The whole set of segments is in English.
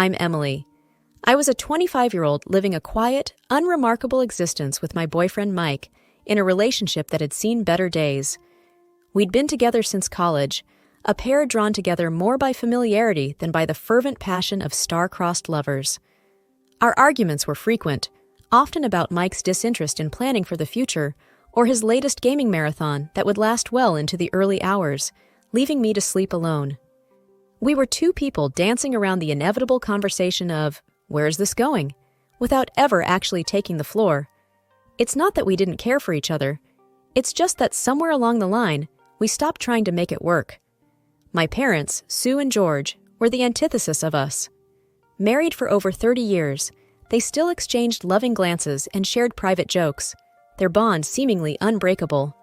I'm Emily. I was a 25-year-old living a quiet, unremarkable existence with my boyfriend Mike in a relationship that had seen better days. We'd been together since college, a pair drawn together more by familiarity than by the fervent passion of star-crossed lovers. Our arguments were frequent, often about Mike's disinterest in planning for the future or his latest gaming marathon that would last well into the early hours, leaving me to sleep alone. We were two people dancing around the inevitable conversation of, "Where's this going?" without ever actually taking the floor. It's not that we didn't care for each other. It's just that somewhere along the line, we stopped trying to make it work. My parents, Sue and George, were the antithesis of us. Married for over 30 years, they still exchanged loving glances and shared private jokes, their bond seemingly unbreakable.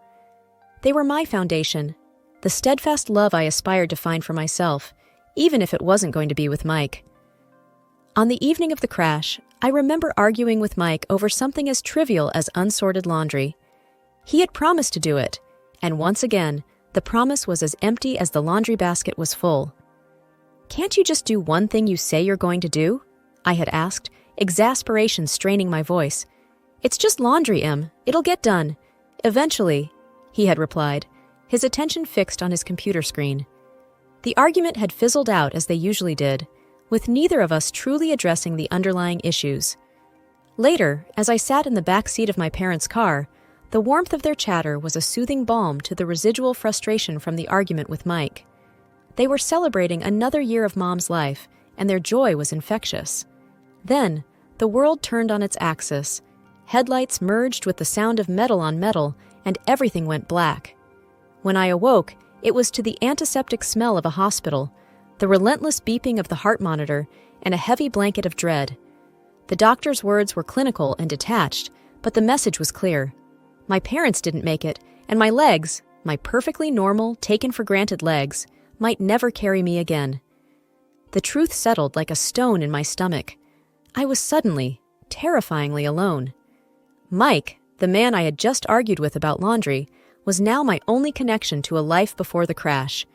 They were my foundation, the steadfast love I aspired to find for myself, even if it wasn't going to be with Mike. On the evening of the crash, I remember arguing with Mike over something as trivial as unsorted laundry. He had promised to do it, and once again, the promise was as empty as the laundry basket was full. "Can't you just do one thing you say you're going to do?" I had asked, exasperation straining my voice. "It's just laundry, Em. It'll get done. Eventually," he had replied, his attention fixed on his computer screen. The argument had fizzled out as they usually did, with neither of us truly addressing the underlying issues. Later, as I sat in the back seat of my parents' car, the warmth of their chatter was a soothing balm to the residual frustration from the argument with Mike. They were celebrating another year of Mom's life, and their joy was infectious. Then, the world turned on its axis. Headlights merged with the sound of metal on metal, and everything went black. When I awoke, it was to the antiseptic smell of a hospital, the relentless beeping of the heart monitor, and a heavy blanket of dread. The doctor's words were clinical and detached, but the message was clear. My parents didn't make it, and my legs, my perfectly normal, taken-for-granted legs, might never carry me again. The truth settled like a stone in my stomach. I was suddenly, terrifyingly alone. Mike, the man I had just argued with about laundry, was now my only connection to a life before the crash.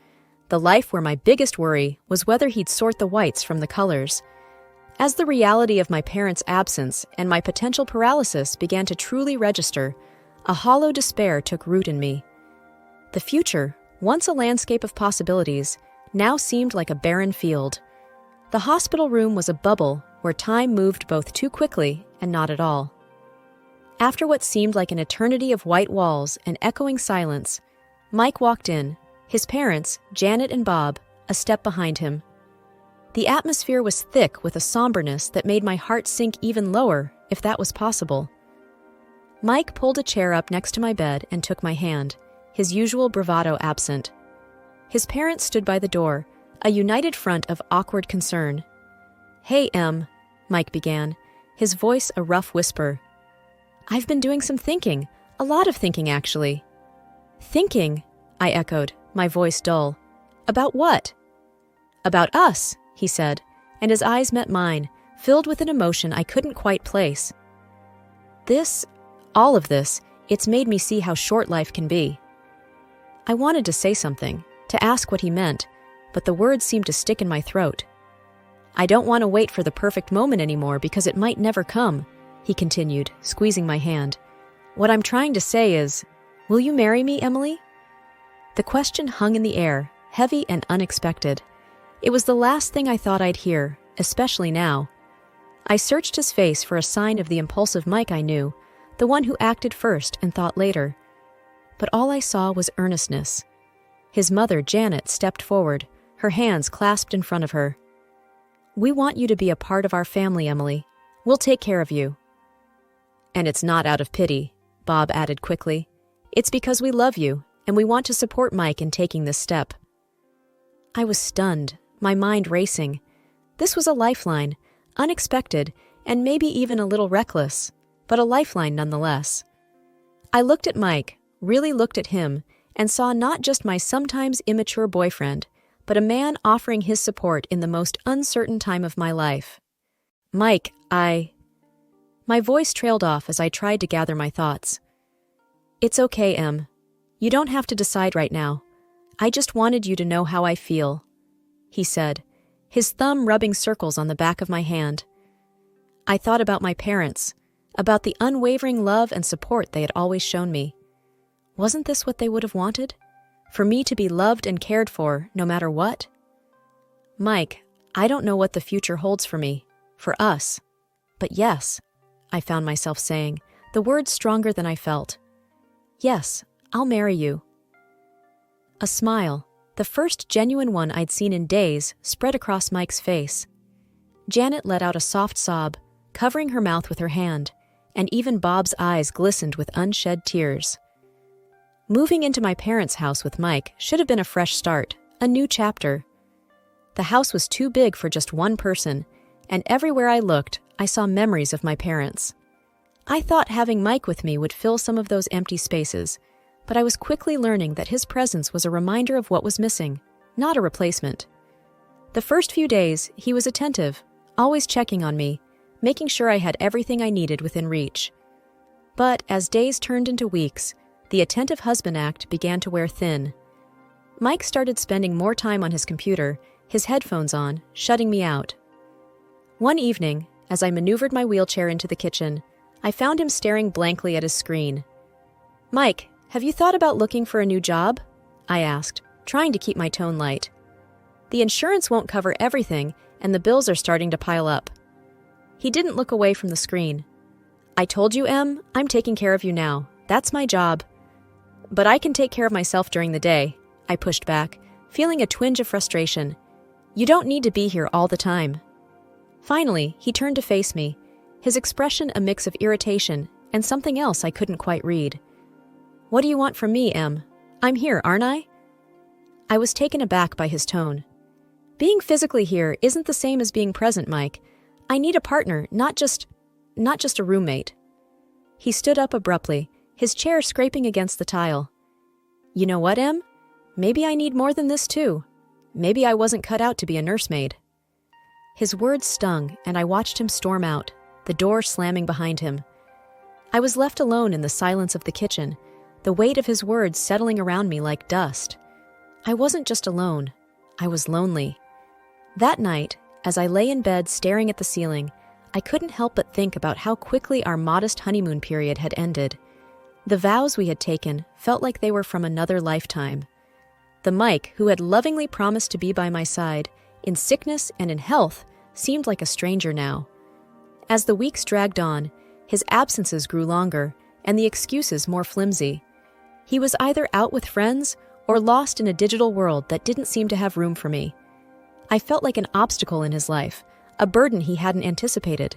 The life where my biggest worry was whether he'd sort the whites from the colors. As the reality of my parents' absence and my potential paralysis began to truly register, a hollow despair took root in me. The future, once a landscape of possibilities, now seemed like a barren field. The hospital room was a bubble where time moved both too quickly and not at all. After what seemed like an eternity of white walls and echoing silence, Mike walked in, his parents, Janet and Bob, a step behind him. The atmosphere was thick with a somberness that made my heart sink even lower, if that was possible. Mike pulled a chair up next to my bed and took my hand, his usual bravado absent. His parents stood by the door, a united front of awkward concern. "Hey, Em," Mike began, his voice a rough whisper. "I've been doing some thinking, a lot of thinking, actually." "Thinking?" I echoed, my voice dull. "About what?" "About us," he said, and his eyes met mine, filled with an emotion I couldn't quite place. All of this, it's made me see how short life can be." I wanted to say something, to ask what he meant, but the words seemed to stick in my throat. "I don't want to wait for the perfect moment anymore because it might never come," he continued, squeezing my hand. "What I'm trying to say is, will you marry me, Emily?" The question hung in the air, heavy and unexpected. It was the last thing I thought I'd hear, especially now. I searched his face for a sign of the impulsive Mike I knew, the one who acted first and thought later. But all I saw was earnestness. His mother, Janet, stepped forward, her hands clasped in front of her. "We want you to be a part of our family, Emily. We'll take care of you." "And it's not out of pity," Bob added quickly. "It's because we love you, and we want to support Mike in taking this step." I was stunned, my mind racing. This was a lifeline, unexpected, and maybe even a little reckless, but a lifeline nonetheless. I looked at Mike, really looked at him, and saw not just my sometimes immature boyfriend, but a man offering his support in the most uncertain time of my life. "Mike, My voice trailed off as I tried to gather my thoughts. "It's okay, Em. You don't have to decide right now. I just wanted you to know how I feel," he said, his thumb rubbing circles on the back of my hand. I thought about my parents, about the unwavering love and support they had always shown me. Wasn't this what they would have wanted? For me to be loved and cared for, no matter what? Mike, I don't know what the future holds for me, for us. But yes, I found myself saying, the words stronger than I felt. Yes, I'll marry you. A smile, the first genuine one I'd seen in days, spread across Mike's face. Janet let out a soft sob, covering her mouth with her hand, and even Bob's eyes glistened with unshed tears. Moving into my parents' house with Mike should have been a fresh start, a new chapter. The house was too big for just one person, and everywhere I looked, I saw memories of my parents. I thought having Mike with me would fill some of those empty spaces, but I was quickly learning that his presence was a reminder of what was missing, not a replacement. The first few days, he was attentive, always checking on me, making sure I had everything I needed within reach. But as days turned into weeks, the attentive husband act began to wear thin. Mike started spending more time on his computer, his headphones on, shutting me out. One evening, as I maneuvered my wheelchair into the kitchen, I found him staring blankly at his screen. "Mike, have you thought about looking for a new job?" I asked, trying to keep my tone light. "The insurance won't cover everything, and the bills are starting to pile up." He didn't look away from the screen. "I told you, Em, I'm taking care of you now. That's my job." "But I can take care of myself during the day," I pushed back, feeling a twinge of frustration. "You don't need to be here all the time." Finally, he turned to face me, his expression a mix of irritation and something else I couldn't quite read. "What do you want from me, Em? I'm here, aren't I?" I was taken aback by his tone. "Being physically here isn't the same as being present, Mike. I need a partner, not just a roommate." He stood up abruptly, his chair scraping against the tile. "You know what, Em? Maybe I need more than this too. Maybe I wasn't cut out to be a nursemaid." His words stung, and I watched him storm out, the door slamming behind him. I was left alone in the silence of the kitchen, the weight of his words settling around me like dust. I wasn't just alone, I was lonely. That night, as I lay in bed staring at the ceiling, I couldn't help but think about how quickly our modest honeymoon period had ended. The vows we had taken felt like they were from another lifetime. The Mike who had lovingly promised to be by my side, in sickness and in health, seemed like a stranger now. As the weeks dragged on, his absences grew longer, and the excuses more flimsy. He was either out with friends or lost in a digital world that didn't seem to have room for me. I felt like an obstacle in his life, a burden he hadn't anticipated.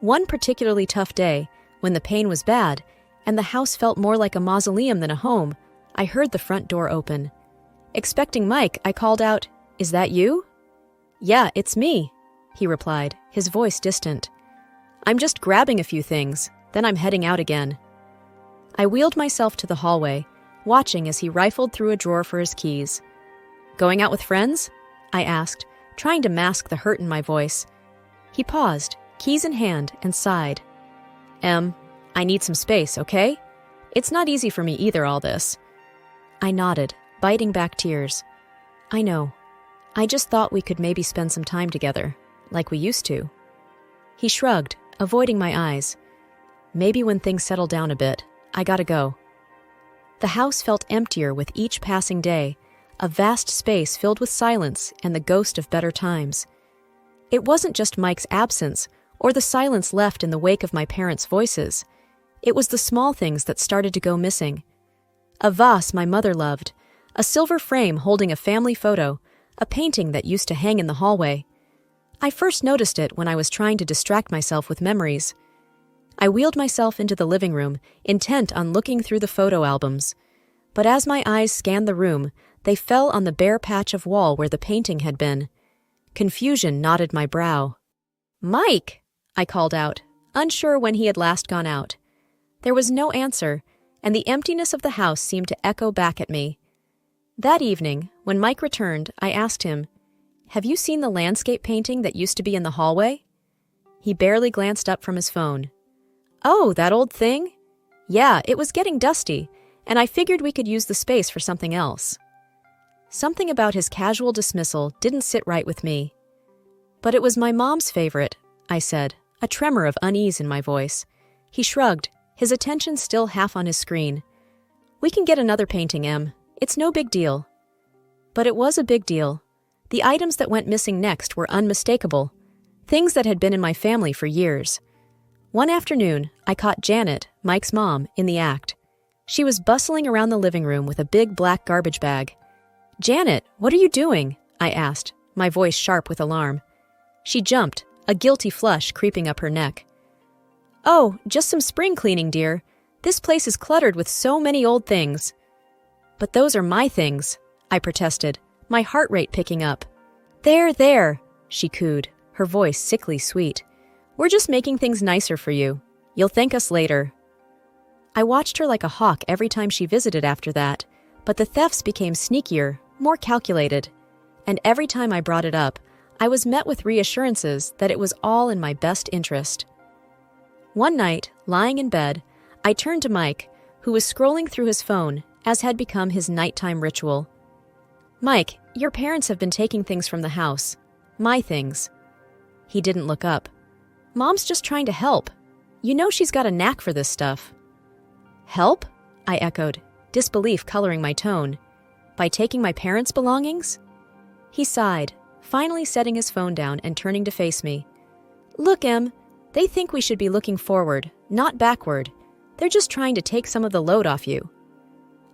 One particularly tough day, when the pain was bad, and the house felt more like a mausoleum than a home, I heard the front door open. Expecting Mike, I called out, "Is that you?" "Yeah, it's me," he replied, his voice distant. "I'm just grabbing a few things, then I'm heading out again." I wheeled myself to the hallway, watching as he rifled through a drawer for his keys. "Going out with friends?" I asked, trying to mask the hurt in my voice. He paused, keys in hand, and sighed. "Em, I need some space, okay? It's not easy for me either, all this." I nodded, biting back tears. "I know. I just thought we could maybe spend some time together, like we used to." He shrugged, avoiding my eyes. "Maybe when things settle down a bit, I gotta go." The house felt emptier with each passing day, a vast space filled with silence and the ghost of better times. It wasn't just Mike's absence or the silence left in the wake of my parents' voices. It was the small things that started to go missing. A vase my mother loved, a silver frame holding a family photo, a painting that used to hang in the hallway. I first noticed it when I was trying to distract myself with memories. I wheeled myself into the living room, intent on looking through the photo albums. But as my eyes scanned the room, they fell on the bare patch of wall where the painting had been. Confusion knotted my brow. "Mike!" I called out, unsure when he had last gone out. There was no answer, and the emptiness of the house seemed to echo back at me. That evening, when Mike returned, I asked him, "Have you seen the landscape painting that used to be in the hallway?" He barely glanced up from his phone. "Oh, that old thing? Yeah, it was getting dusty, and I figured we could use the space for something else." Something about his casual dismissal didn't sit right with me. But it was my mom's favorite, I said, a tremor of unease in my voice. He shrugged, his attention still half on his screen. We can get another painting, Em. It's no big deal. But it was a big deal. The items that went missing next were unmistakable, things that had been in my family for years. One afternoon, I caught Janet, Mike's mom, in the act. She was bustling around the living room with a big black garbage bag. "Janet, what are you doing?" I asked, my voice sharp with alarm. She jumped, a guilty flush creeping up her neck. "Oh, just some spring cleaning, dear. This place is cluttered with so many old things." "But those are my things," I protested, my heart rate picking up. There, she cooed, her voice sickly sweet. "We're just making things nicer for you. You'll thank us later." I watched her like a hawk every time she visited after that, but the thefts became sneakier, more calculated. And every time I brought it up, I was met with reassurances that it was all in my best interest. One night, lying in bed, I turned to Mike, who was scrolling through his phone, as had become his nighttime ritual. "Mike, your parents have been taking things from the house. My things." He didn't look up. "Mom's just trying to help. You know she's got a knack for this stuff." "Help?" I echoed, disbelief coloring my tone. "By taking my parents' belongings?" He sighed, finally setting his phone down and turning to face me. "Look, Em, they think we should be looking forward, not backward. They're just trying to take some of the load off you."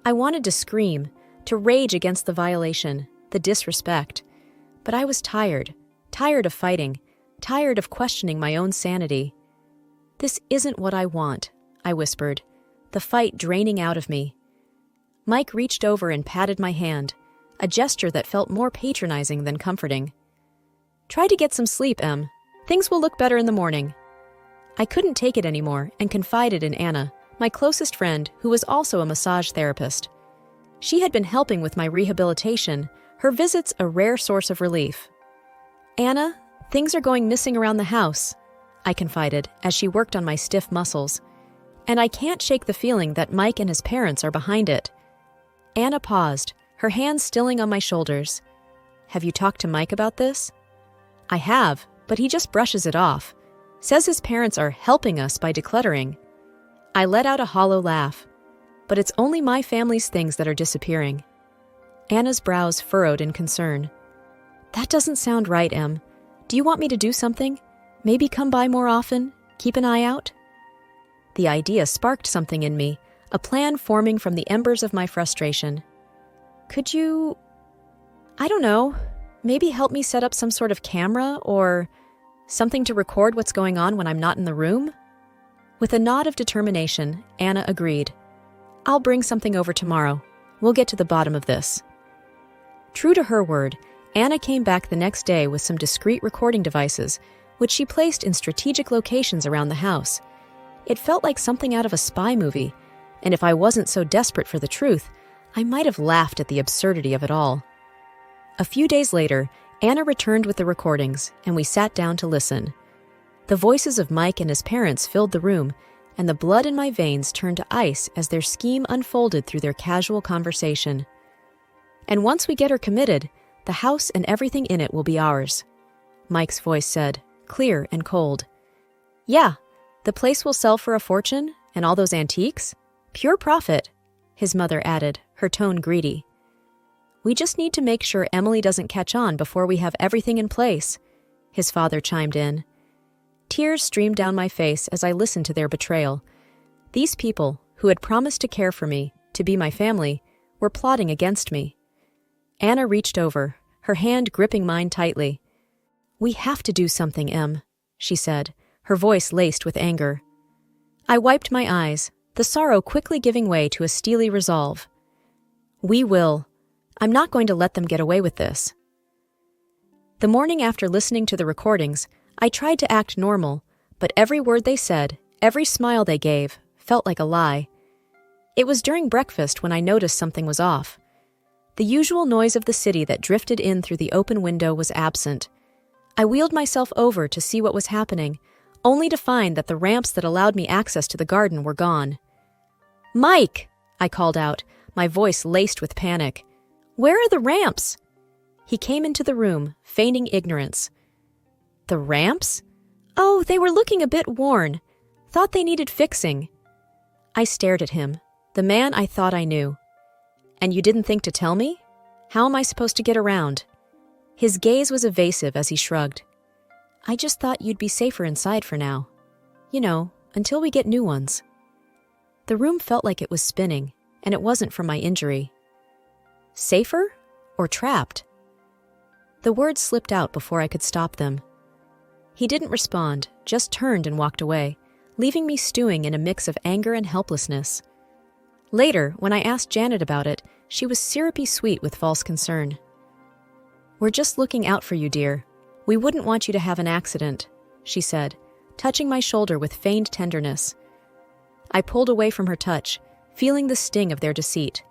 I wanted to scream, to rage against the violation, the disrespect. But I was tired of fighting, tired of questioning my own sanity. "This isn't what I want," I whispered, the fight draining out of me. Mike reached over and patted my hand, a gesture that felt more patronizing than comforting. "Try to get some sleep, Em. Things will look better in the morning." I couldn't take it anymore and confided in Anna, my closest friend, who was also a massage therapist. She had been helping with my rehabilitation, her visits a rare source of relief. "Anna, things are going missing around the house," I confided as she worked on my stiff muscles. "And I can't shake the feeling that Mike and his parents are behind it." Anna paused, her hands stilling on my shoulders. "Have you talked to Mike about this?" "I have, but he just brushes it off. Says his parents are helping us by decluttering." I let out a hollow laugh. "But it's only my family's things that are disappearing." Anna's brows furrowed in concern. "That doesn't sound right, Em. Do you want me to do something? Maybe come by more often? Keep an eye out?" The idea sparked something in me, a plan forming from the embers of my frustration. "Could you, I don't know, maybe help me set up some sort of camera or something to record what's going on when I'm not in the room?" With a nod of determination, Anna agreed. "I'll bring something over tomorrow. We'll get to the bottom of this." True to her word, Anna came back the next day with some discreet recording devices, which she placed in strategic locations around the house. It felt like something out of a spy movie, and if I wasn't so desperate for the truth, I might have laughed at the absurdity of it all. A few days later, Anna returned with the recordings, and we sat down to listen. The voices of Mike and his parents filled the room, and the blood in my veins turned to ice as their scheme unfolded through their casual conversation. "And once we get her committed, the house and everything in it will be ours," Mike's voice said, clear and cold. "Yeah, the place will sell for a fortune, and all those antiques? Pure profit," his mother added, her tone greedy. "We just need to make sure Emily doesn't catch on before we have everything in place," his father chimed in. Tears streamed down my face as I listened to their betrayal. These people, who had promised to care for me, to be my family, were plotting against me. Anna reached over, her hand gripping mine tightly. "We have to do something, Em," she said, her voice laced with anger. I wiped my eyes, the sorrow quickly giving way to a steely resolve. "We will. I'm not going to let them get away with this." The morning after listening to the recordings, I tried to act normal, but every word they said, every smile they gave, felt like a lie. It was during breakfast when I noticed something was off. The usual noise of the city that drifted in through the open window was absent. I wheeled myself over to see what was happening, only to find that the ramps that allowed me access to the garden were gone. "Mike!" I called out, my voice laced with panic. "Where are the ramps?" He came into the room, feigning ignorance. The ramps? Oh, they were looking a bit worn. Thought they needed fixing. I stared at him, the man I thought I knew. And you didn't think to tell me? How am I supposed to get around? His gaze was evasive as he shrugged. I just thought you'd be safer inside for now. You know, until we get new ones. The room felt like it was spinning, and it wasn't from my injury. Safer? Or trapped? The words slipped out before I could stop them. He didn't respond, just turned and walked away, leaving me stewing in a mix of anger and helplessness. Later, when I asked Janet about it, she was syrupy sweet with false concern. We're just looking out for you, dear. We wouldn't want you to have an accident, she said, touching my shoulder with feigned tenderness. I pulled away from her touch, feeling the sting of their deceit.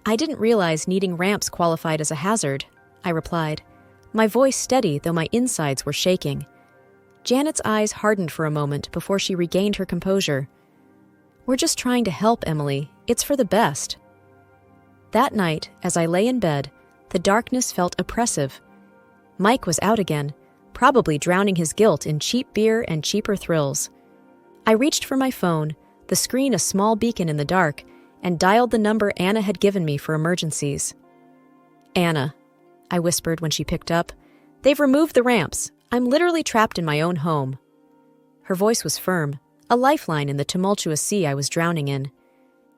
I didn't realize needing ramps qualified as a hazard, I replied, my voice steady though my insides were shaking. Janet's eyes hardened for a moment before she regained her composure. We're just trying to help, Emily. It's for the best. That night, as I lay in bed, the darkness felt oppressive. Mike was out again, probably drowning his guilt in cheap beer and cheaper thrills. I reached for my phone, the screen a small beacon in the dark, and dialed the number Anna had given me for emergencies. Anna, I whispered when she picked up. They've removed the ramps. I'm literally trapped in my own home. Her voice was firm, a lifeline in the tumultuous sea I was drowning in.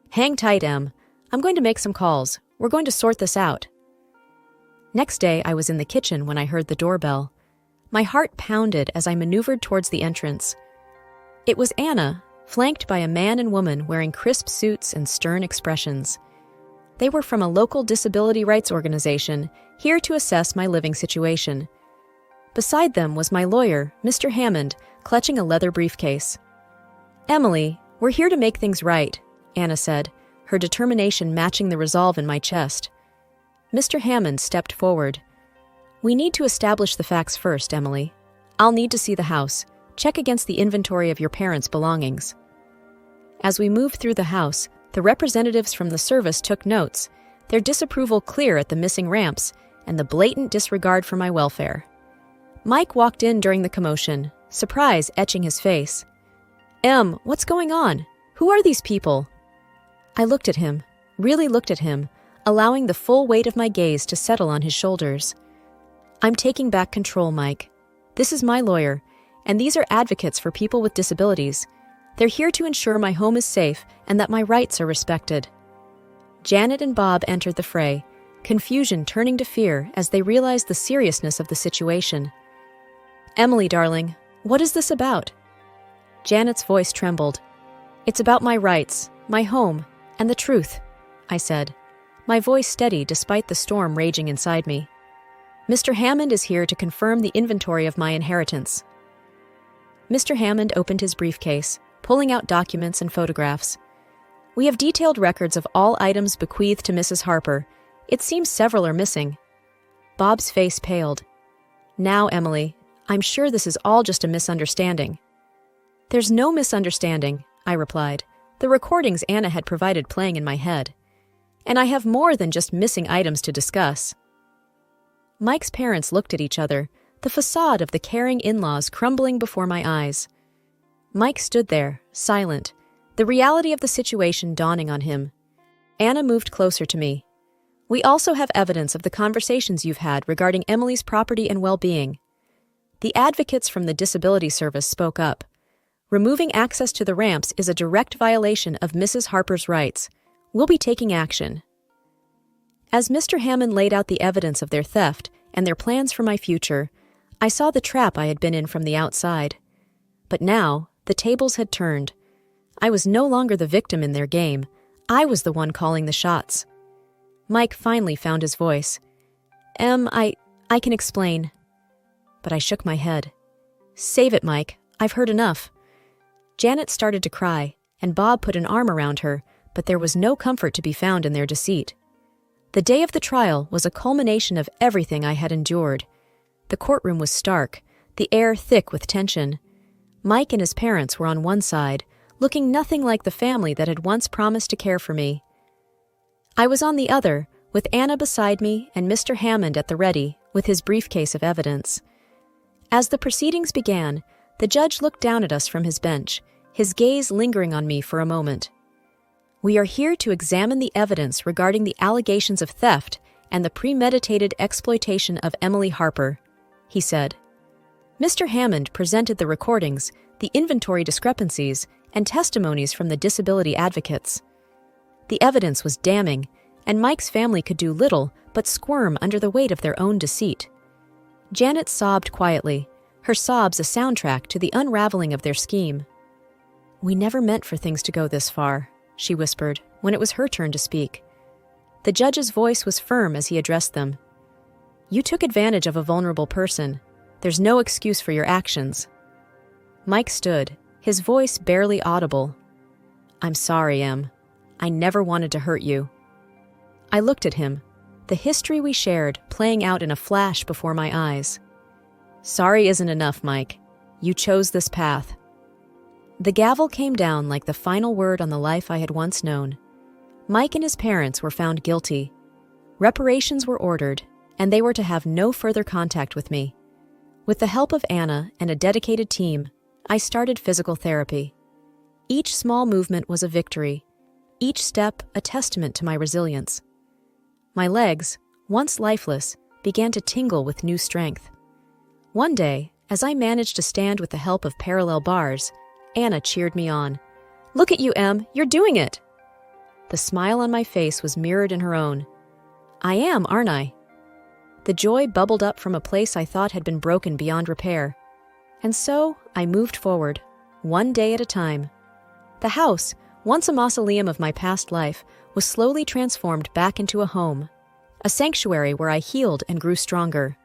Hang tight, Em. I'm going to make some calls. We're going to sort this out. Next day, I was in the kitchen when I heard the doorbell. My heart pounded as I maneuvered towards the entrance. It was Anna, flanked by a man and woman wearing crisp suits and stern expressions. They were from a local disability rights organization, here to assess my living situation. Beside them was my lawyer, Mr. Hammond, clutching a leather briefcase. Emily, we're here to make things right, Anna said, her determination matching the resolve in my chest. Mr. Hammond stepped forward. We need to establish the facts first, Emily. I'll need to see the house. Check against the inventory of your parents' belongings. As we moved through the house, the representatives from the service took notes, their disapproval clear at the missing ramps and the blatant disregard for my welfare. Mike walked in during the commotion, surprise etching his face. Em, what's going on? Who are these people? I looked at him, really looked at him, allowing the full weight of my gaze to settle on his shoulders. I'm taking back control, Mike. This is my lawyer, and these are advocates for people with disabilities. They're here to ensure my home is safe and that my rights are respected. Janet and Bob entered the fray, confusion turning to fear as they realized the seriousness of the situation. Emily, darling, what is this about? Janet's voice trembled. It's about my rights, my home, and the truth, I said, my voice steady despite the storm raging inside me. Mr. Hammond is here to confirm the inventory of my inheritance. Mr. Hammond opened his briefcase, pulling out documents and photographs. We have detailed records of all items bequeathed to Mrs. Harper. It seems several are missing. Bob's face paled. Now, Emily, I'm sure this is all just a misunderstanding. There's no misunderstanding, I replied, the recordings Anna had provided playing in my head. And I have more than just missing items to discuss. Mike's parents looked at each other, the facade of the caring in-laws crumbling before my eyes. Mike stood there, silent, the reality of the situation dawning on him. Anna moved closer to me. We also have evidence of the conversations you've had regarding Emily's property and well-being. The advocates from the Disability Service spoke up. Removing access to the ramps is a direct violation of Mrs. Harper's rights. We'll be taking action. As Mr. Hammond laid out the evidence of their theft and their plans for my future, I saw the trap I had been in from the outside. But now, the tables had turned. I was no longer the victim in their game. I was the one calling the shots. Mike finally found his voice. I can explain. But I shook my head. Save it, Mike. I've heard enough. Janet started to cry, and Bob put an arm around her, but there was no comfort to be found in their deceit. The day of the trial was a culmination of everything I had endured. The courtroom was stark, the air thick with tension. Mike and his parents were on one side, looking nothing like the family that had once promised to care for me. I was on the other, with Anna beside me and Mr. Hammond at the ready, with his briefcase of evidence. As the proceedings began, the judge looked down at us from his bench, his gaze lingering on me for a moment. "We are here to examine the evidence regarding the allegations of theft and the premeditated exploitation of Emily Harper," he said. Mr. Hammond presented the recordings, the inventory discrepancies, and testimonies from the disability advocates. The evidence was damning, and Mike's family could do little but squirm under the weight of their own deceit. Janet sobbed quietly, her sobs a soundtrack to the unraveling of their scheme. "We never meant for things to go this far," she whispered, when it was her turn to speak. The judge's voice was firm as he addressed them. "You took advantage of a vulnerable person. There's no excuse for your actions." Mike stood, his voice barely audible. "I'm sorry, Em. I never wanted to hurt you." I looked at him, the history we shared playing out in a flash before my eyes. "Sorry isn't enough, Mike. You chose this path." The gavel came down like the final word on the life I had once known. Mike and his parents were found guilty. Reparations were ordered, and they were to have no further contact with me. With the help of Anna and a dedicated team, I started physical therapy. Each small movement was a victory, each step a testament to my resilience. My legs, once lifeless, began to tingle with new strength. One day, as I managed to stand with the help of parallel bars, Anna cheered me on. "Look at you, Em, you're doing it!" The smile on my face was mirrored in her own. "I am, aren't I?" The joy bubbled up from a place I thought had been broken beyond repair. And so I moved forward, one day at a time. The house, once a mausoleum of my past life, was slowly transformed back into a home, a sanctuary where I healed and grew stronger.